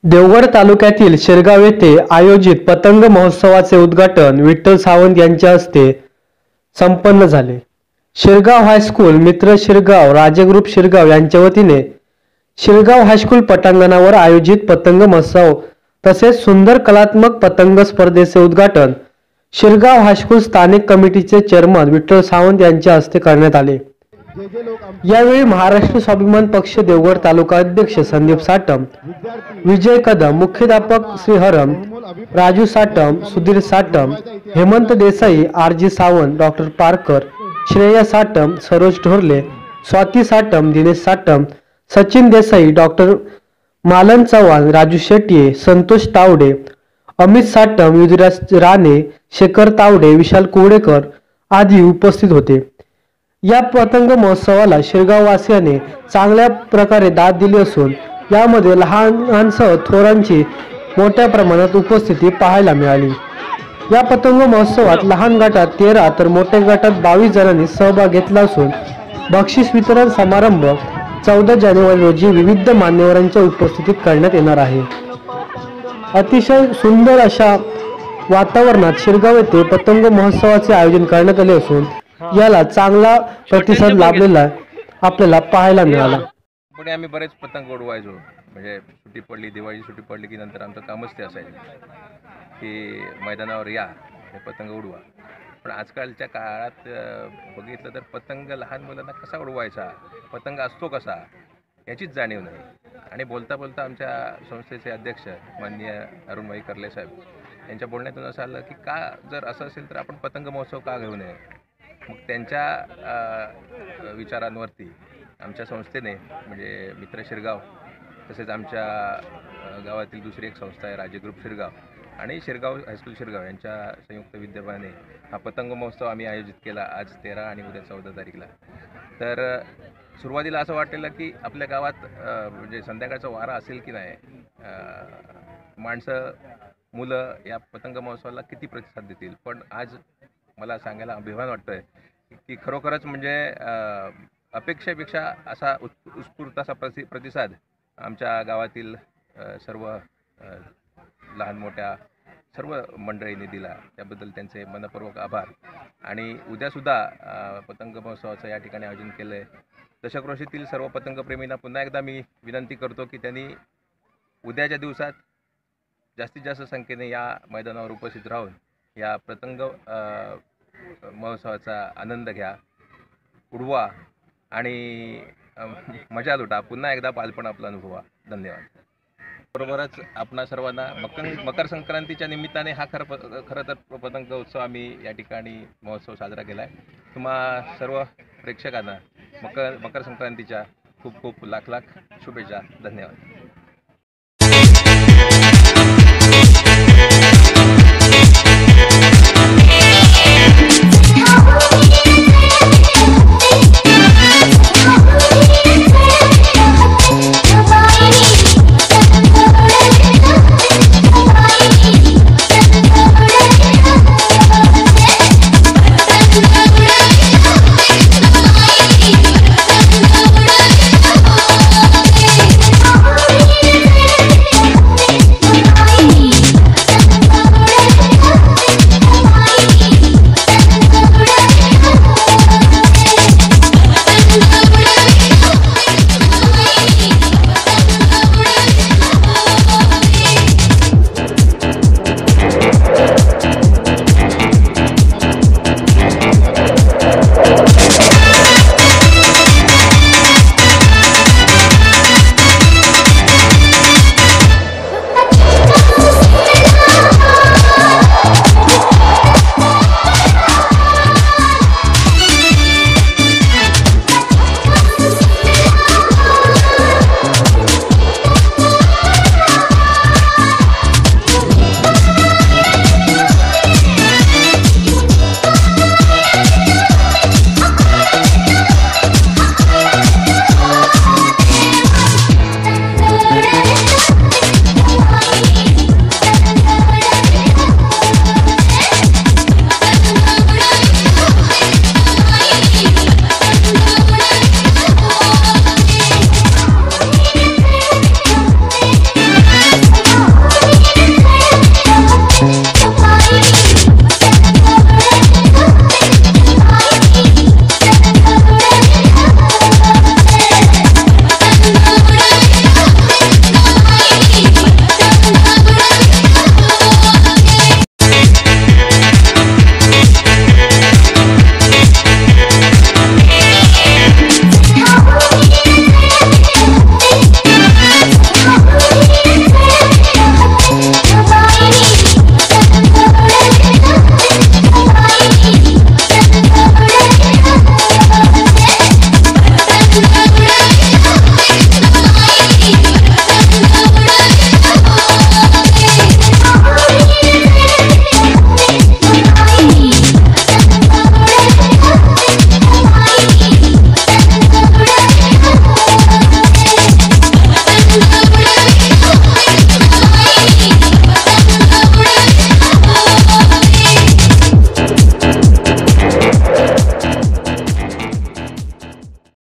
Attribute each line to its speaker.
Speaker 1: देवगड तालुक्यातील शिरगाव येथे आयोजित पतंग महोत्सवाचे उद्घाटन विठ्ठल सावंत यांच्या हस्ते संपन्न झाले। शिरगाव हायस्कूल मित्र शिरगाव राजे ग्रुप शिरगाव यांच्या वतीने शिरगाव हायस्कूल पटांगणावर आयोजित पतंग महोत्सव तसेच सुंदर कलात्मक पतंग स्पर्धेचे उद्घाटन शिरगाव हायस्कूल स्थानिक कमिटीचे चेअरमन विठ्ठल सावंत यांच्या हस्ते करण्यात आले। यावेळी महाराष्ट्र स्वाभिमान पक्ष देवगड तालुका अध्यक्ष संदीप साटम, विजय कदम, मुख्याध्यापक Shriharam, Raju Satam, Sudhir Satam, Hemant Desai, R G Sawant, doctor Parkar, Shreya Satam, Saroj Dhorle, Swati Satam, Dinesh Satam, Sachin Desai, doctor Malan Chavan, Raju Shetye, Santosh Tawde, Amit Satam, Yudhiraj Rane, Shekhar Tawde, Vishal Kuwadekar आदी उपस्थित होते। या पतंग महोत्सवाला शिरगाव वासियांनी चांगल्या प्रकारे दाद दिली असून यामध्ये लहानांसह थोरांची मोठ्या प्रमाणात उपस्थिती पाहायला मिळाली। या पतंग महोत्सवात लहान गटात 13 तर मोठ्या गटात 22 जणांनी सहभाग घेतला असून बक्षीस वितरण समारंभ 14 जानेवारी रोजी विविध मान्यवरांच्या उपस्थितीत करण्यात येणार आहे। अतिशय सुंदर अशा वातावरणात शिरगाव येथे पतंग महोत्सवाचे आयोजन करण्यात आले असून याला चांगला प्रतिसाद लाभलेला आपल्याला पाहायला मिळाला।
Speaker 2: पुढे आम्ही बरेच पतंग उडवायचो, म्हणजे सुट्टी पडली, दिवाळी सुट्टी पडली की नंतर आमचं कामच ते असायचं की मैदानावर या हे पतंग उडवा। पण आजकालच्या काळात बघितलं तर पतंग लहान मुलांना कसा उडवायचा, पतंग असतो कसा याचीच जाणीव नाही। आणि बोलता बोलता आमच्या संस्थेचे अध्यक्ष माननीय अरुणभाई कर्ले साहेब यांच्या बोलण्यातून असं आलं की का जर असं असेल तर आपण पतंग महोत्सव का घेऊ नये। मग त्यांच्या विचारांवरती आमच्या संस्थेने म्हणजे मित्र शिरगाव तसेच आमच्या गावातील दुसरी एक संस्था आहे राजे ग्रुप शिरगाव आणि शिरगाव हायस्कूल शिरगाव यांच्या संयुक्त विद्यमाने हा पतंग महोत्सव आम्ही आयोजित केला आज 13 आणि उद्या 14 तारीखला। तर सुरुवातीला असं वाटलेलं की आपल्या गावात म्हणजे संध्याकाळचा वारा असेल की नाही, माणसं मुलं या पतंग महोत्सवाला किती प्रतिसाद देतील। पण आज मला सांगायला अभिमान वाटतोय की खरोखरच म्हणजे अपेक्षेपेक्षा असा उत्स्फूर्त असा प्रतिसाद आमच्या गावातील सर्व लहान मोठ्या सर्व मंडळींनी दिला, त्याबद्दल त्यांचे मनपूर्वक आभार। आणि उद्यासुद्धा पतंग महोत्सवाचं या ठिकाणी आयोजन केलं आहे। दशक्रोशीतील सर्व पतंगप्रेमींना पुन्हा एकदा मी विनंती करतो की त्यांनी उद्याच्या दिवसात जास्तीत जास्त संख्येने या मैदानावर उपस्थित राहून या पतंग महोत्सवाचा आनंद घ्या, उडवा आणि मजा लुटा, पुन्हा एकदा बालपण आपलं अनुभवा। धन्यवाद। बरोबरच आपणा सर्वांना मकर संक्रांतीच्या निमित्ताने हा खरं तर पतंग उत्सव आम्ही या ठिकाणी महोत्सव साजरा केला आहे। तुम्हा सर्व प्रेक्षकांना मकर संक्रांतीच्या खूप खूप लाख लाख शुभेच्छा। धन्यवाद।